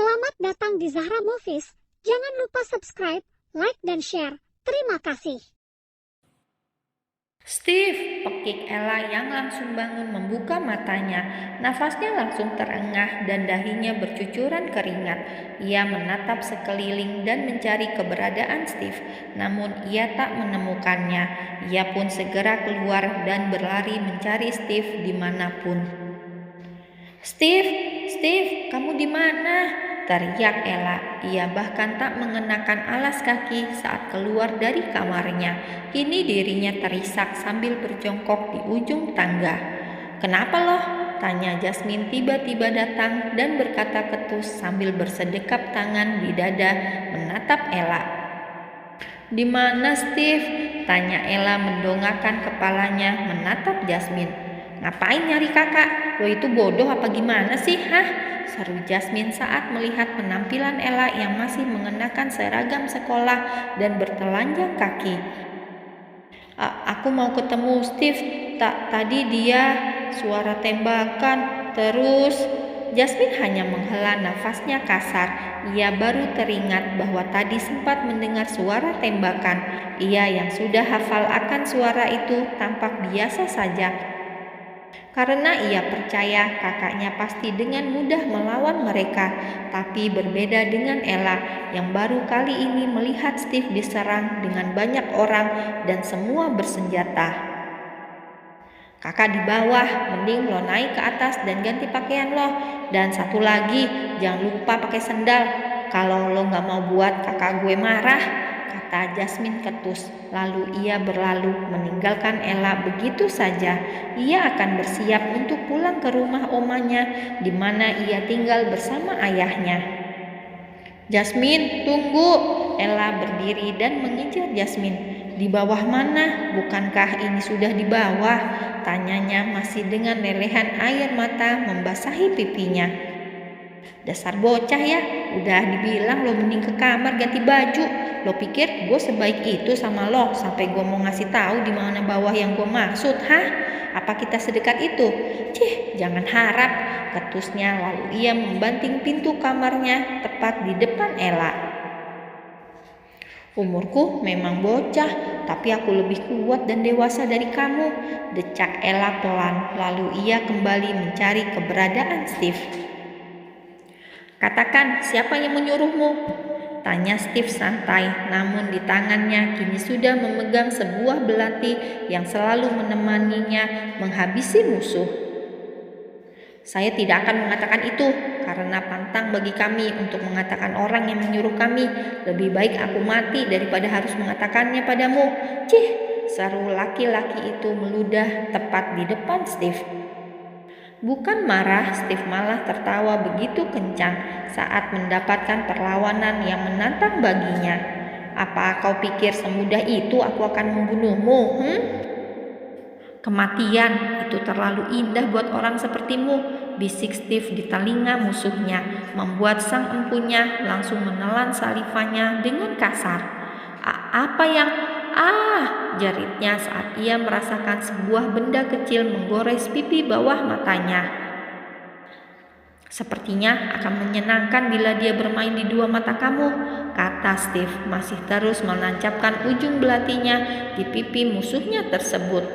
Selamat datang di Zahra Movies. Jangan lupa subscribe, like, dan share. Terima kasih. Steve, pekik Ella yang langsung bangun membuka matanya. Nafasnya langsung terengah dan dahinya bercucuran keringat. Ia menatap sekeliling dan mencari keberadaan Steve, namun ia tak menemukannya. Ia pun segera keluar dan berlari mencari Steve dimanapun. Steve, kamu di mana? Teriak Ella. Ia bahkan tak mengenakan alas kaki saat keluar dari kamarnya. Kini dirinya terisak sambil berjongkok di ujung tangga. Kenapa loh? Tanya Jasmine tiba-tiba datang dan berkata ketus sambil bersedekap tangan di dada menatap Ella. Di mana Steve? Tanya Ella mendongakkan kepalanya menatap Jasmine. Ngapain nyari kakak? Lo itu bodoh apa gimana sih? Seru Jasmine saat melihat penampilan Ella yang masih mengenakan seragam sekolah dan bertelanjang kaki. Aku mau ketemu Steve. Tadi dia suara tembakan. Terus Jasmine hanya menghela nafasnya kasar. Ia baru teringat bahwa tadi sempat mendengar suara tembakan. Ia yang sudah hafal akan suara itu tampak biasa saja. Karena ia percaya kakaknya pasti dengan mudah melawan mereka. Tapi berbeda dengan Ella yang baru kali ini melihat Steve diserang dengan banyak orang dan semua bersenjata. Kakak di bawah, mending lo naik ke atas dan ganti pakaian lo. Dan satu lagi, jangan lupa pakai sendal. Kalau lo gak mau buat kakak gue marah, kata Jasmine ketus. Lalu ia berlalu meninggalkan Ella begitu saja. Ia akan bersiap untuk pulang ke rumah omanya di mana ia tinggal bersama ayahnya. Jasmine, tunggu! Ella berdiri dan mengejar Jasmine. Di bawah mana? Bukankah ini sudah di bawah? Tanyanya masih dengan lelehan air mata membasahi pipinya. Dasar bocah ya, udah dibilang lo mending ke kamar ganti baju. Lo pikir gue sebaik itu sama lo sampai gue mau ngasih tahu di mana bawah yang gue maksud, Apa kita sedekat itu? Jangan harap, ketusnya lalu ia membanting pintu kamarnya tepat di depan Ella. Umurku memang bocah, tapi aku lebih kuat dan dewasa dari kamu, decak Ella pelan, lalu ia kembali mencari keberadaan Steve. Katakan, siapa yang menyuruhmu? Tanya Steve santai, namun di tangannya kini sudah memegang sebuah belati yang selalu menemaninya menghabisi musuh. Saya tidak akan mengatakan itu, karena pantang bagi kami untuk mengatakan orang yang menyuruh kami. Lebih baik aku mati daripada harus mengatakannya padamu. Seru laki-laki itu meludah tepat di depan Steve. Bukan marah, Steve malah tertawa begitu kencang saat mendapatkan perlawanan yang menantang baginya. Apa kau pikir semudah itu aku akan membunuhmu? Kematian itu terlalu indah buat orang sepertimu, bisik Steve di telinga musuhnya, membuat sang empunya langsung menelan salivanya dengan kasar. Apa yang... Jeritnya saat ia merasakan sebuah benda kecil menggores pipi bawah matanya. Sepertinya akan menyenangkan bila dia bermain di dua mata kamu, kata Steve masih terus menancapkan ujung belatinya di pipi musuhnya tersebut.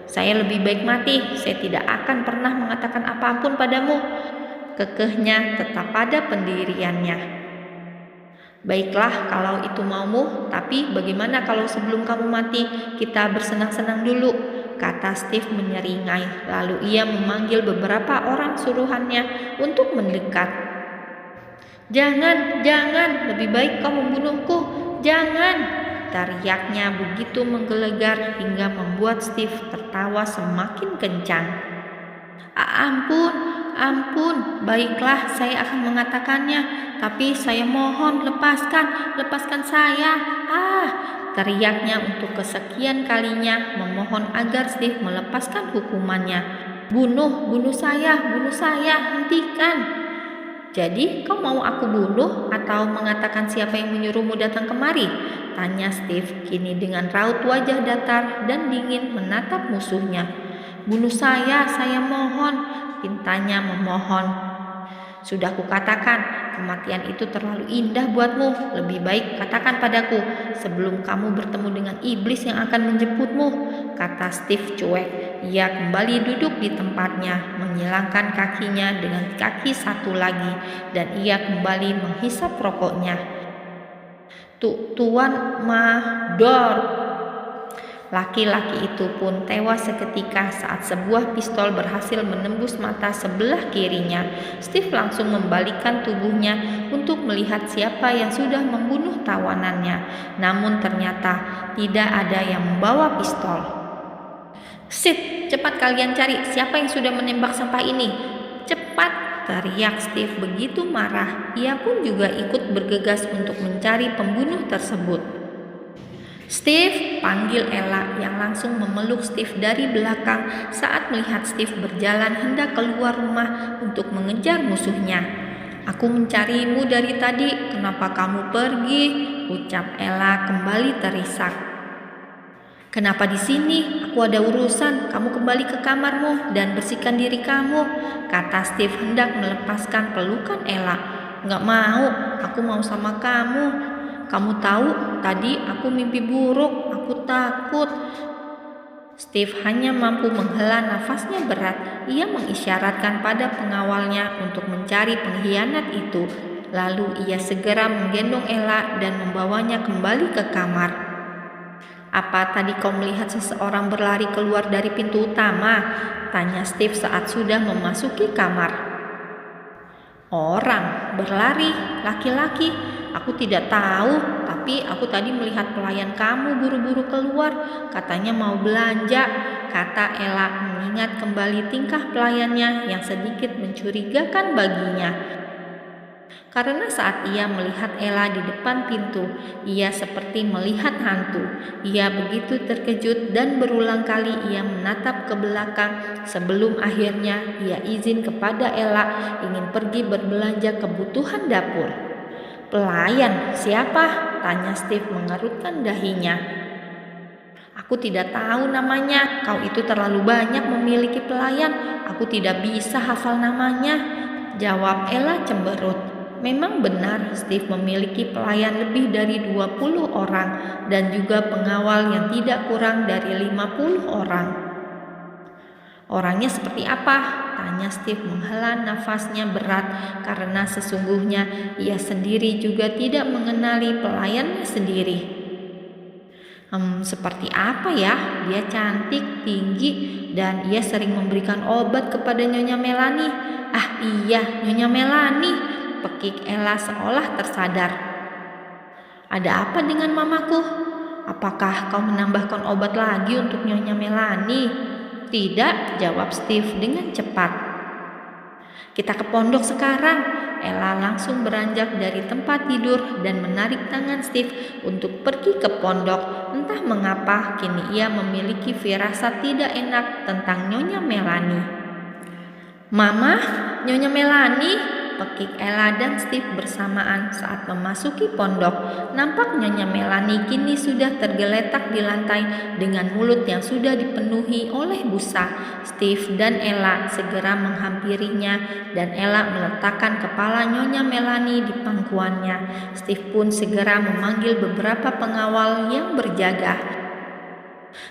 Saya lebih baik mati, saya tidak akan pernah mengatakan apapun padamu. Kekehnya tetap pada pendiriannya. Baiklah kalau itu maumu, tapi bagaimana kalau sebelum kamu mati kita bersenang-senang dulu, kata Steve menyeringai. Lalu ia memanggil beberapa orang suruhannya untuk mendekat. Jangan, lebih baik kau membunuhku, jangan, teriaknya begitu menggelegar hingga membuat Steve tertawa semakin kencang. Ampun, baiklah saya akan mengatakannya, tapi saya mohon lepaskan saya. Teriaknya untuk kesekian kalinya memohon agar Steve melepaskan hukumannya. Bunuh saya, hentikan. Jadi kau mau aku bunuh atau mengatakan siapa yang menyuruhmu datang kemari? Tanya Steve kini dengan raut wajah datar dan dingin menatap musuhnya. Bunuh saya mohon, pintanya memohon. Sudah kukatakan, kematian itu terlalu indah buatmu. Lebih baik katakan padaku sebelum kamu bertemu dengan iblis yang akan menjemputmu, kata Steve cuek. Ia kembali duduk di tempatnya, menyilangkan kakinya dengan kaki satu lagi, dan ia kembali menghisap rokoknya. Tuan Mahdor. Laki-laki itu pun tewas seketika saat sebuah pistol berhasil menembus mata sebelah kirinya. Steve langsung membalikkan tubuhnya untuk melihat siapa yang sudah membunuh tawanannya. Namun ternyata tidak ada yang membawa pistol. "Sid, cepat kalian cari siapa yang sudah menembak sampah ini. Cepat!" teriak Steve begitu marah. Ia pun juga ikut bergegas untuk mencari pembunuh tersebut. "Steve," panggil Ella yang langsung memeluk Steve dari belakang saat melihat Steve berjalan hendak keluar rumah untuk mengejar musuhnya. "Aku mencarimu dari tadi, kenapa kamu pergi?" ucap Ella kembali terisak. "Kenapa di sini? Aku ada urusan. Kamu kembali ke kamarmu dan bersihkan diri kamu," kata Steve hendak melepaskan pelukan Ella. "Nggak mau, aku mau sama kamu. Kamu tahu, tadi aku mimpi buruk, aku takut." Steve hanya mampu menghela nafasnya berat. Ia mengisyaratkan pada pengawalnya untuk mencari pengkhianat itu. Lalu ia segera menggendong Ella dan membawanya kembali ke kamar. "Apa tadi kau melihat seseorang berlari keluar dari pintu utama?" tanya Steve saat sudah memasuki kamar. "Orang berlari, laki-laki? Aku tidak tahu, tapi aku tadi melihat pelayan kamu buru-buru keluar, katanya mau belanja," kata Ella mengingat kembali tingkah pelayannya yang sedikit mencurigakan baginya. Karena saat ia melihat Ella di depan pintu, ia seperti melihat hantu. Ia begitu terkejut dan berulang kali ia menatap ke belakang sebelum akhirnya ia izin kepada Ella ingin pergi berbelanja kebutuhan dapur. "Pelayan, siapa?" tanya Steve mengerutkan dahinya. "Aku tidak tahu namanya. Kau itu terlalu banyak memiliki pelayan. Aku tidak bisa hafal namanya," jawab Ella cemberut. Memang benar Steve memiliki pelayan lebih dari 20 orang dan juga pengawal yang tidak kurang dari 50 orang. "Orangnya seperti apa?" tanya Steve menghela nafasnya berat karena sesungguhnya ia sendiri juga tidak mengenali pelayannya sendiri. Seperti apa ya? Dia cantik, tinggi, dan ia sering memberikan obat kepada Nyonya Melanie." "Ah iya, Nyonya Melanie," pekik Ella seolah tersadar. "Ada apa dengan mamaku? Apakah kau menambahkan obat lagi untuk Nyonya Melanie?" "Tidak," jawab Steve dengan cepat. "Kita ke pondok sekarang." Ella langsung beranjak dari tempat tidur dan menarik tangan Steve untuk pergi ke pondok. Entah mengapa kini ia memiliki firasat tidak enak tentang Nyonya Melanie. "Mama, Nyonya Melanie," pekik Ella dan Steve bersamaan saat memasuki pondok. Nampak Nyonya Melanie kini sudah tergeletak di lantai dengan mulut yang sudah dipenuhi oleh busa. Steve dan Ella segera menghampirinya dan Ella meletakkan kepala Nyonya Melanie di pangkuannya. Steve pun segera memanggil beberapa pengawal yang berjaga.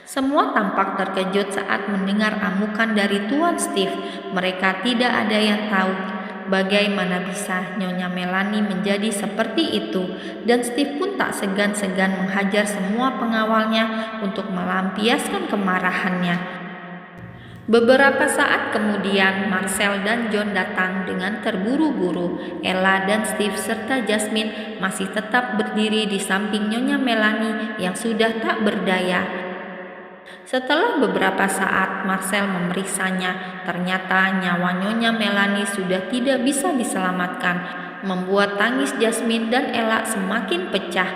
Semua tampak terkejut saat mendengar amukan dari Tuan Steve. Mereka tidak ada yang tahu bagaimana bisa Nyonya Melanie menjadi seperti itu, dan Steve pun tak segan-segan menghajar semua pengawalnya untuk melampiaskan kemarahannya. Beberapa saat kemudian, Marcel dan John datang dengan terburu-buru. Ella dan Steve serta Jasmine masih tetap berdiri di samping Nyonya Melanie yang sudah tak berdaya. Setelah beberapa saat Marcel memeriksanya, ternyata nyawa Nyonya Melanie sudah tidak bisa diselamatkan, membuat tangis Jasmine dan Ella semakin pecah.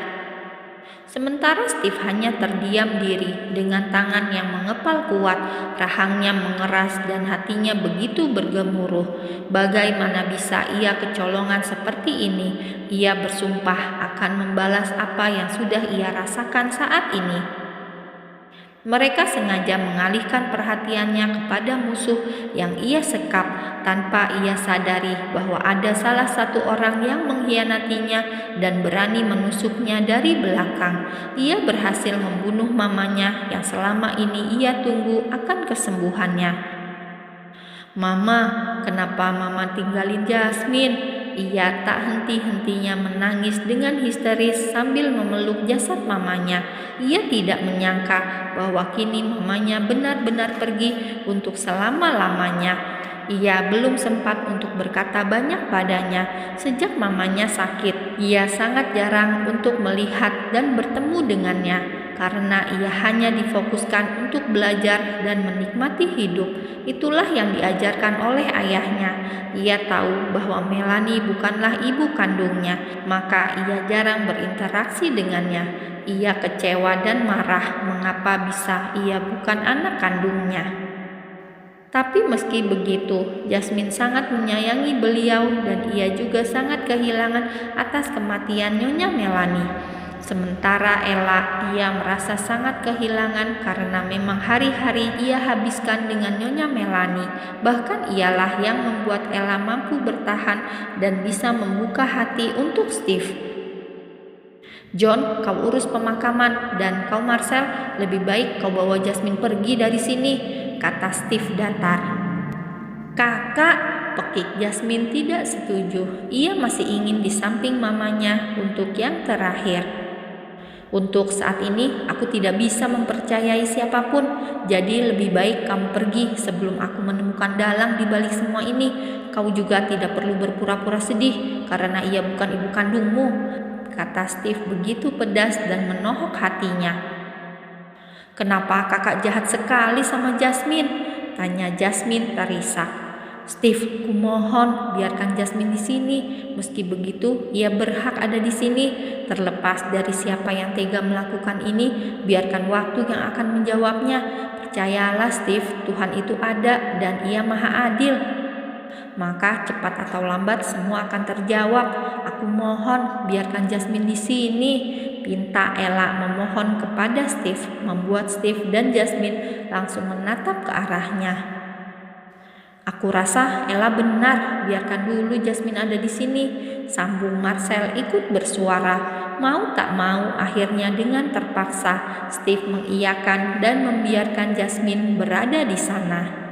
Sementara Steve hanya terdiam diri dengan tangan yang mengepal kuat, rahangnya mengeras dan hatinya begitu bergemuruh. Bagaimana bisa ia kecolongan seperti ini? Ia bersumpah akan membalas apa yang sudah ia rasakan saat ini. Mereka sengaja mengalihkan perhatiannya kepada musuh yang ia sekap tanpa ia sadari bahwa ada salah satu orang yang mengkhianatinya dan berani menusuknya dari belakang. Ia berhasil membunuh mamanya yang selama ini ia tunggu akan kesembuhannya. "Mama, kenapa Mama tinggalin Jasmine?" Ia tak henti-hentinya menangis dengan histeris sambil memeluk jasad mamanya. Ia tidak menyangka bahwa kini mamanya benar-benar pergi untuk selama-lamanya. Ia belum sempat untuk berkata banyak padanya. Sejak mamanya sakit, ia sangat jarang untuk melihat dan bertemu dengannya karena ia hanya difokuskan untuk belajar dan menikmati hidup. Itulah yang diajarkan oleh ayahnya. Ia tahu bahwa Melanie bukanlah ibu kandungnya, maka ia jarang berinteraksi dengannya. Ia kecewa dan marah mengapa bisa ia bukan anak kandungnya. Tapi meski begitu, Jasmine sangat menyayangi beliau dan ia juga sangat kehilangan atas kematian Nyonya Melanie. Sementara Ella, ia merasa sangat kehilangan karena memang hari-hari ia habiskan dengan Nyonya Melanie. Bahkan ialah yang membuat Ella mampu bertahan dan bisa membuka hati untuk Steve. "John, kau urus pemakaman, dan kau Marcel, lebih baik kau bawa Jasmine pergi dari sini," kata Steve datar. "Kakak," pekik Jasmine tidak setuju. Ia masih ingin di samping mamanya untuk yang terakhir. "Untuk saat ini, aku tidak bisa mempercayai siapapun. Jadi lebih baik kamu pergi sebelum aku menemukan dalang di balik semua ini. Kau juga tidak perlu berpura-pura sedih karena ia bukan ibu kandungmu," kata Steve begitu pedas dan menohok hatinya. "Kenapa kakak jahat sekali sama Jasmine?" tanya Jasmine terisak. "Steve, kumohon biarkan Jasmine di sini. Meski begitu, ia berhak ada di sini. Terlepas dari siapa yang tega melakukan ini, biarkan waktu yang akan menjawabnya. Percayalah Steve, Tuhan itu ada dan ia maha adil. Maka cepat atau lambat semua akan terjawab. Aku mohon biarkan Jasmine di sini," pinta Ella memohon kepada Steve, membuat Steve dan Jasmine langsung menatap ke arahnya. "Aku rasa Ella benar, biarkan dulu Jasmine ada di sini," sambung Marcel ikut bersuara. Mau tak mau, akhirnya dengan terpaksa Steve mengiyakan dan membiarkan Jasmine berada di sana.